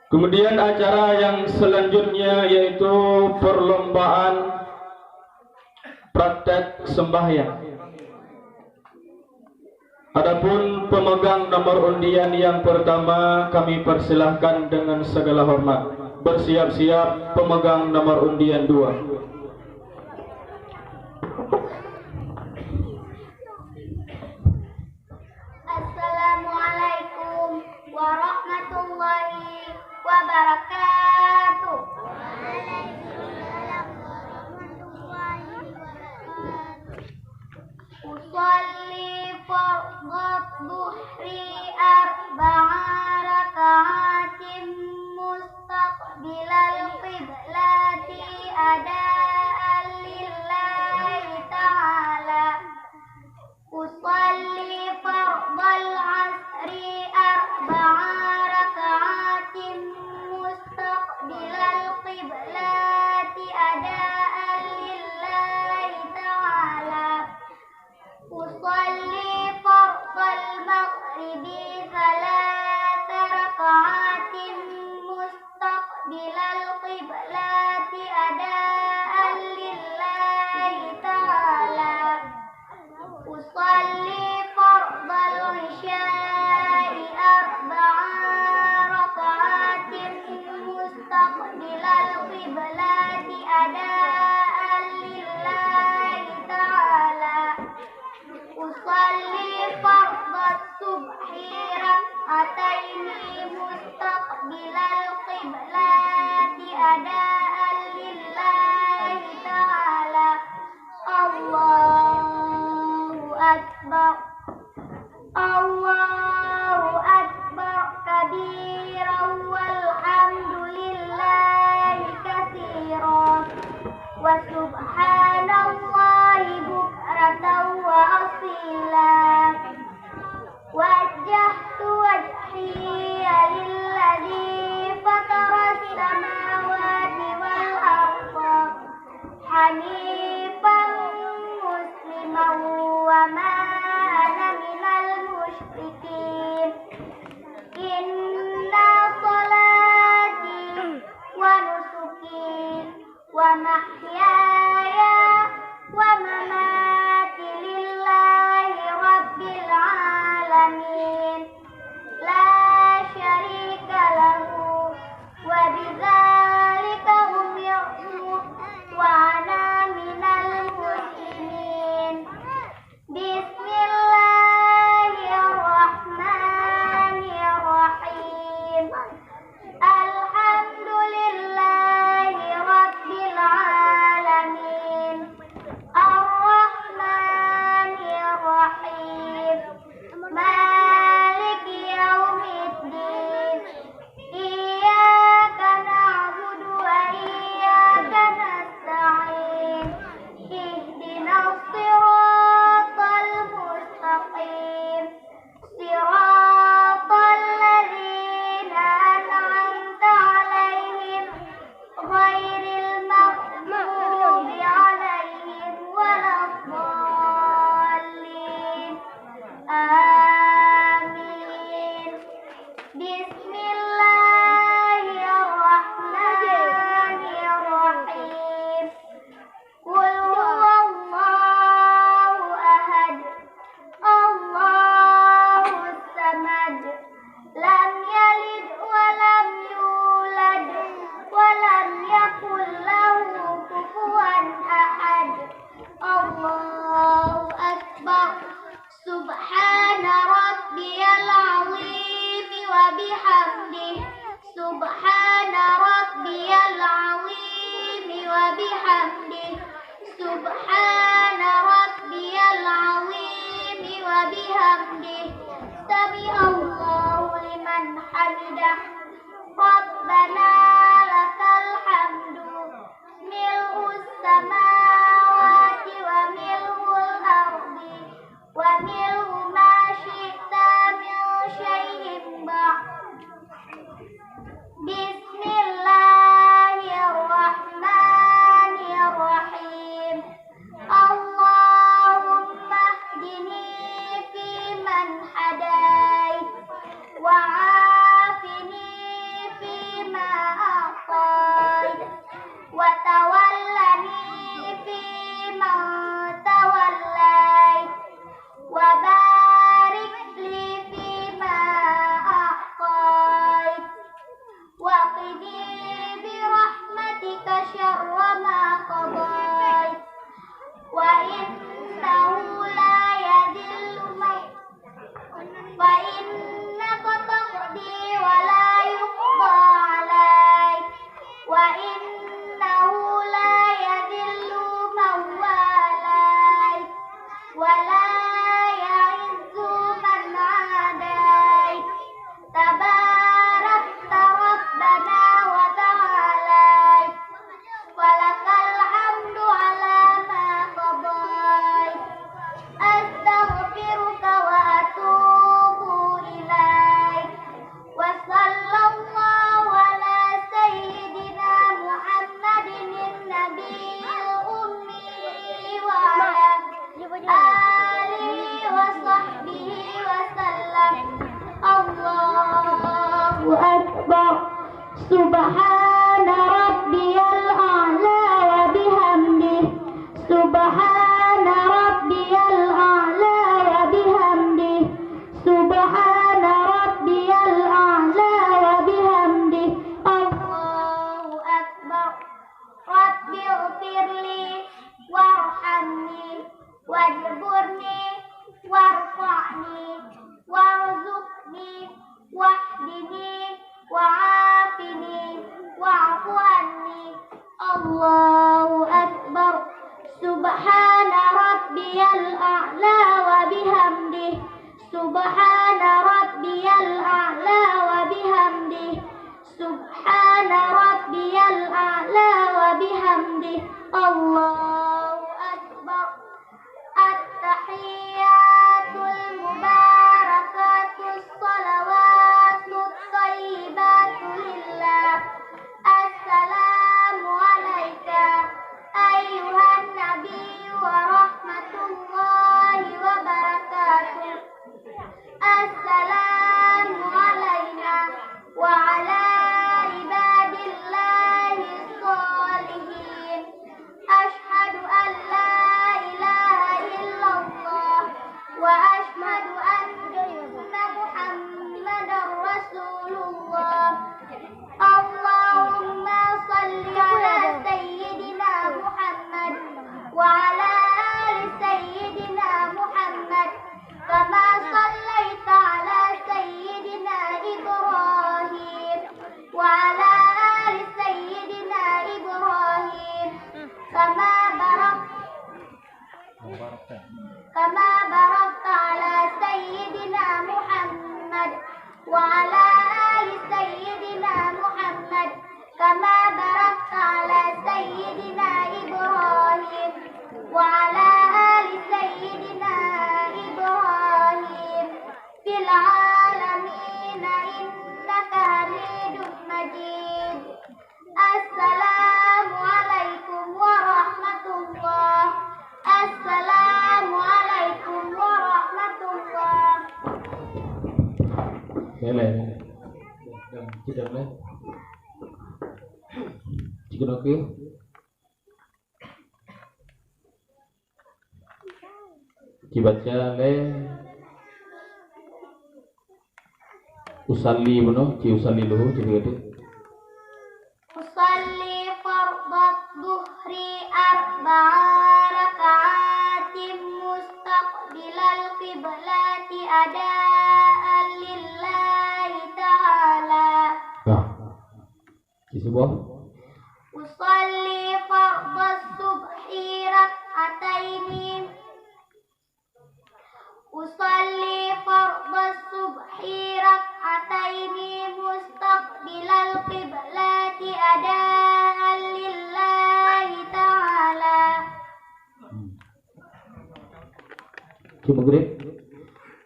Kemudian acara yang selanjutnya yaitu perlombaan praktek sembahyang. Adapun pemegang nomor undian yang pertama kami persilahkan dengan segala hormat. Bersiap-siap pemegang nomor undian 2. Assalamualaikum warahmatullahi wabarakatuh. Waalaikumsalam warahmatullahi wabarakatuh. Usolli fardhu dhuhri arba'a raka'atin mustaqbilal qiblati adaan lillahi ta'ala. Usolli fardhal 'asri arba'a raka'atin mustaqbilal qiblati adaan lillahi ta'ala. Usolli fardhal maghribi thalatha raka'atin mustaqbilal qiblati adaan lillahi ta'ala. Usolli fardhal 'isya'i arba'a raka'atin mustaqbilal qiblati adaan lillahi ta'ala. Usolli fardhas subhi rak'ataini mustaqbilal qiblati adaan lillahi ta'ala. Allahu akbar, Allahu akbar kabiran walhamdulillahi katsiran wa subhanallahi bukratan wa asila. Wajjahtu wajhiya lilladzi fataras samawati wal arda hanifan musliman wa ma ana minal musyrikin. Inna sholati wa nusuki wa mahyaya wa mamati lillahi rabbil alamin la syarika lahu wa bidzalika umirtu wa ana minal muslimin. Bismillahirrahmanirrahim. Alhamdulillahi rabbil alamin. Ar-Rahmanir-Rahim. Maliki yaumiddin. Iyyaka na'budu wa iyyaka nasta'in. Ihdinas siratal mustaqim. Siratal ladzina an'amta 'alaihim ghairil maghdubi 'alaihim waladdallin. Amin. Bismillahirrahmanirrahim. Qul huwallahu ahad, Allahus samad, lam yalid wa lam yulad wa lam yakul lahu kufuwan ahad. Allahu akbar. Subhana rabbiyal azim wa bihamdihi. Subhana rabbiyal azim wa bihamdihi. Subhana rabbiyal azim wa bihamdihi. Sami'allahu liman hamidah. Rabbana lakal hamdu. Mil'us samawati wa mil'ul ardi wa mil'u ma syi'ta min syai'in ba'd. Bismillahirrahmanirrahim. Allahumma hdini fiman hadait wa afini أكبر سبحان ربي الأعلى وبحمده سبحان ربي الأعلى وبحمده سبحان ربي الأعلى وبحمده الله أكبر رب اغفر لي وارحمني واجبرني وارفعني وارزقني واهدني وعافني واعف عني الله أكبر سبحان ربي الأعلى وبحمده سبحان ربي الأعلى وبحمده سبحان ربي الأعلى وبحمده الله أكبر التحيات المباركات الصلوات الطيبات لله السلام عليك أيها النبي ورحمة الله وبركاته السلام علينا وعلى عباد الله الصالحين أشهد أن لا إله إلا الله وأشهد أن محمدا رسول الله اللهم صل على سيدنا محمد وعلى آل سيدنا محمد كما صليت على سيدنا إبراهيم وعلى آل سيدنا إبراهيم كما باركت على سيدنا محمد وعلى آل سيدنا محمد كما باركت على سيدنا إبراهيم وعلى آل سيدنا إبراهيم في العالمين إنك حميد مجيد السلام عليكم ورحمة الله السلام عليكم ورحمة الله dibaca le usalli beno ci usalli luhu jadi gede usalli fardad duhri arba'a raka'atin mustaqbilal qiblati adaan lillahi ta'ala di sebuah usalli fardad subhi rak'ataini usalli fardad subhi rak'ataini mustaqbilal qiblati adaan lillahi ta'ala di maghrib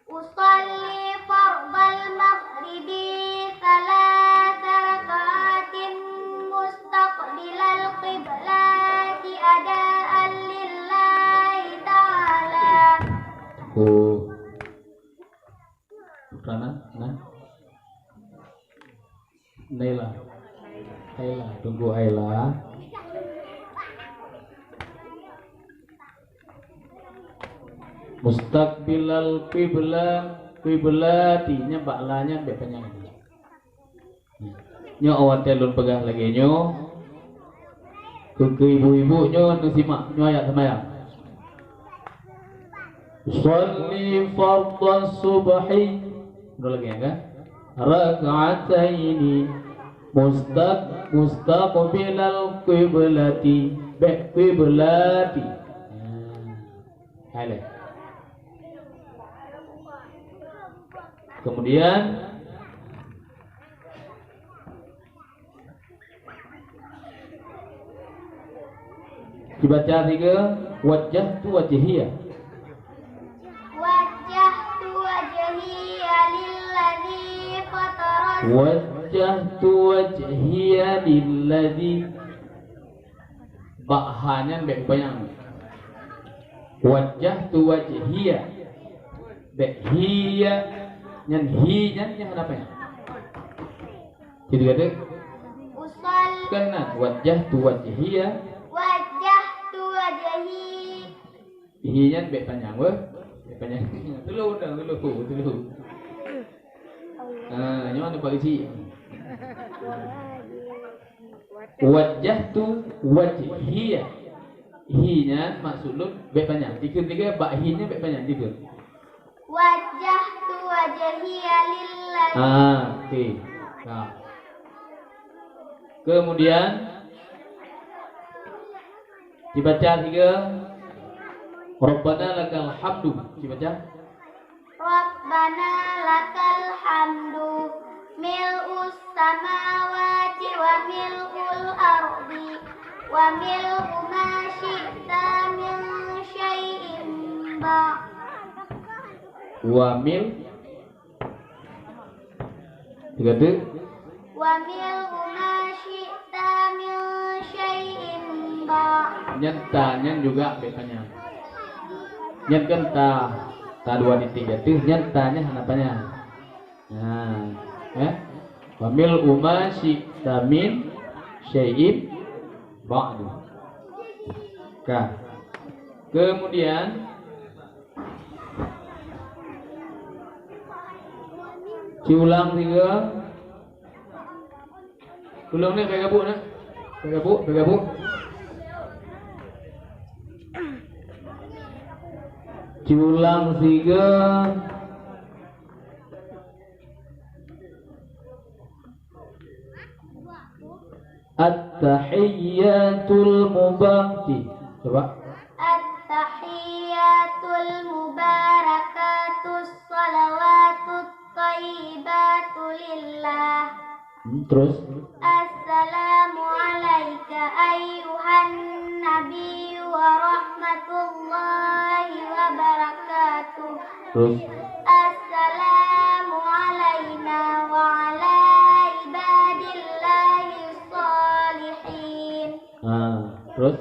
usalli fardal maghribi thalatha rak'atin mustaqbilal qiblati adaan lillahi ta'ala Rana, nah, Naila, tunggu Ayla. Mustaqbilal qiblati nya baklanya bepenya. Nyo awan telun pegah lagi nyo. Ke ibu-ibu nyo nasimak nyo ayat sama ya. Sholli fardhan subhi udah lagi ya kan? Raka'ataini mustaqbilal qiblati qiblati. Hai. Kemudian dibaca tiga wajjahtu wajhiyah. Wajjahtu wajhiya lilladzi fatara Wajjahtu wajhiya lilladzi bahannya baik banyak. Wajjahtu wajhiya baik hiya nyan hi nyan yang apa ya? Gitu kata. usalli Kena wajjahtu wajhiya. wajjahtu wajhi Hinya be panjang we. Be panjang. Dulu. Nyaman apa isi? Wajjahtu wajhiya. Hinya maksud lu be panjang. Tiga ba hinya be panjang tiga. wajjahtu wajhiya lillazi Oke. Nah. Kemudian dibaca tiga. Rabbana lakal hamdu. Dibaca. Rabbana lakal hamdu mil'us samawati wa mil'ul ardi wa mil'u ma syi'ta min syai'in ba' Wamil. Tiga tu. wa mil'u ma syi'ta min syai'in ba' Nyentanya juga betanya. Nyentkan ta dua titik jatuh nyentanya hanapannya. Nah, wamil umasi tamin syai'in ba'du. Kemudian diulang tiga. Ulang ni pegabu nak. Pegabu. Diulang tiga. At-tahiyyatul mubarakat. Coba. At-tahiyyatul mubarakatus salawatut thayyibatu lillah. Terus. Assalamu alayka ayyuhan nabiyyu wa rahmatullahi wa barakatuh. Terus. Assalamu alayna wa ala ibadillahi sholihin. Terus.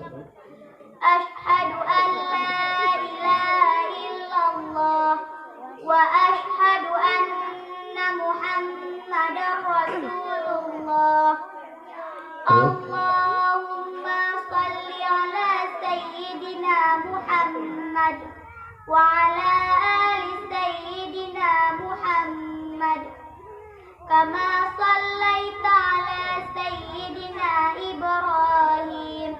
Ashhadu an la ilaha illallah wa ashhadu anna Muhammadar Rasulullah. Allahumma salli ala sayyidina Muhammad wa ala ali sayyidina Muhammad kama sallaita ala sayyidina Ibrahim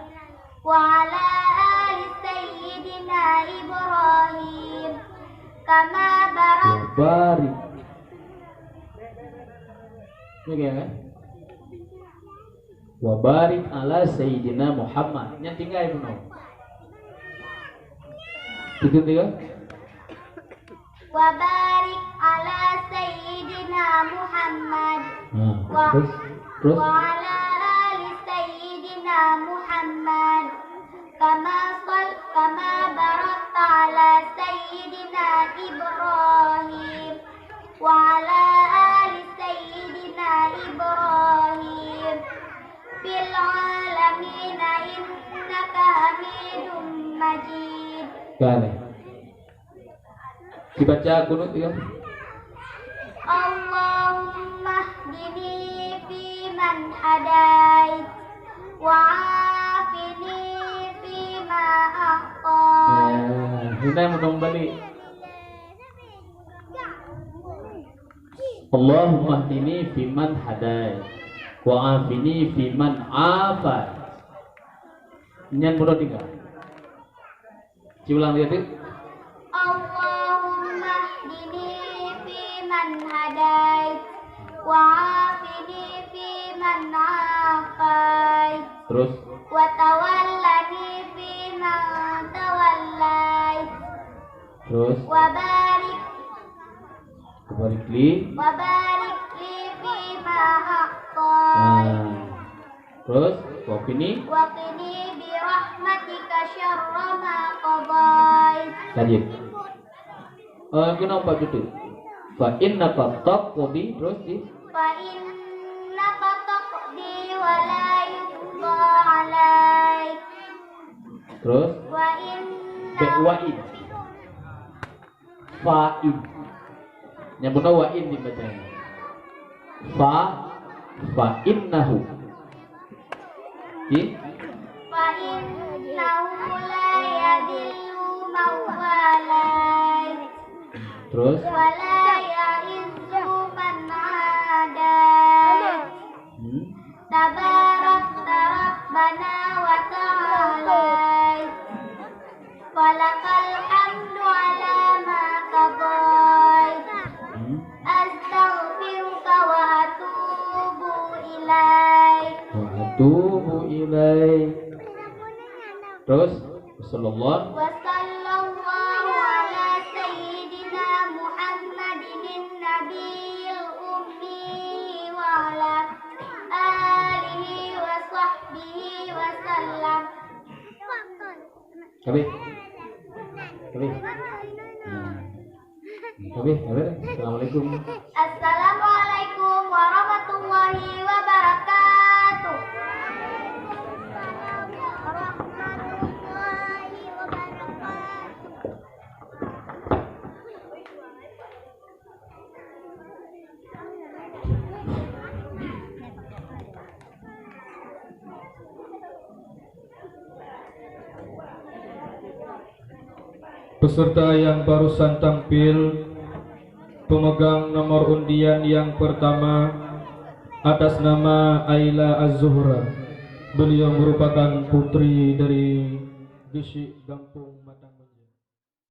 wa ala ali sayyidina Ibrahim kama Barik. Ini kan? Wa barik ala sayyidina Muhammad. Yang tinggal ibu no. Tiga. wa barik ala sayyidina Muhammad Terus. wa ala ali sayyidina Muhammad kama barakta ala sayyidina Ibrahim wa ala ali sayyidina Ibrahim fil alamin innaka Hamidum Majid. Kali. Dibaca kunut ya. Allahumma hdini fi man hadait wa afini fi ma a'tait. Kita mau dong balik. Allahumma hdini fi man hadait wa afini fi man afat. Nyan bodoh tinggal. Diulang dia tu. Allahumma hdini fi man hadait wa afini fi man afait. Terus. Wa tawallani fi man tawallait. Terus. Wa barik li fi ma a'tait. Terus wakini Wa qini bi rahmatika syarra ma qadait. lanjut. Kenapa gitu? Fa innaka taqdi terus di Fa innaka taqdi wa la yuqda alaik. terus Wa inna wa'in fa'in yang benar wa'in dibacanya fa fa innahu. Oke. Fa innahu la yadillu mawalai Terus wa la ya'izzu man adai. Tabarakta Rabbana wa ta'ala. Walakal hamdu ala ma qadait. Astaghfiruka wa atubu ilaik. wa atubu ilaik. Terus sallallahu Wa sallallahu ala sayyidina Muhammadin nabiyil ummi wa ala alihi wa sahbihi wa sallam. Kabeh. Assalamualaikum. Assalamualaikum warahmatullahi wabarakatuh. Warahmatullahi wabarakatuh. Peserta yang barusan tampil, pemegang nomor undian yang pertama atas nama Aila Az-Zuhra. Beliau merupakan putri dari Gesik Gampung